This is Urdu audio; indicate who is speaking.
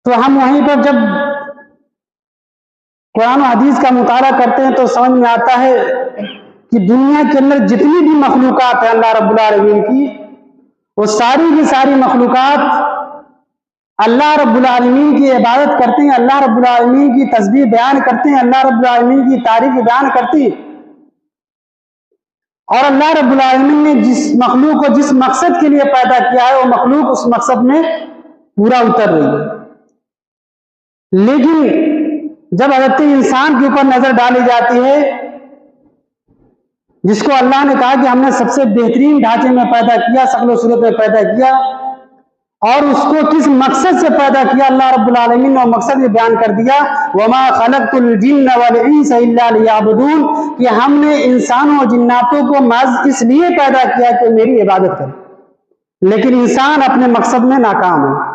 Speaker 1: تو ہم وہیں پر جب قرآن و حدیث کا مطالعہ کرتے ہیں تو سمجھ میں آتا ہے کہ دنیا کے اندر جتنی بھی مخلوقات ہیں اللہ رب العالمین کی، وہ ساری کی ساری مخلوقات اللہ رب العالمین کی عبادت کرتے ہیں، اللہ رب العالمین کی تسبیح بیان کرتے ہیں، اللہ رب العالمین کی تعریف بیان کرتے ہیں، اور اللہ رب العالمین نے جس مخلوق کو جس مقصد کے لیے پیدا کیا ہے وہ مخلوق اس مقصد میں پورا اتر رہی ہے۔ لیکن جب حضرت انسان کے اوپر نظر ڈالی جاتی ہے، جس کو اللہ نے کہا کہ ہم نے سب سے بہترین ڈھانچے میں پیدا کیا، شکل و صورت میں پیدا کیا، اور اس کو کس مقصد سے پیدا کیا اللہ رب العالمین نے وہ مقصد بھی بیان کر دیا، وَمَا خَلَقْتُ الْجِنَّ وَالْإِنسَ إِلَّا لِيَعْبُدُونَ، کہ ہم نے انسانوں اور جناتوں کو محض اس لیے پیدا کیا کہ میری عبادت کریں، لیکن انسان اپنے مقصد میں ناکام ہے۔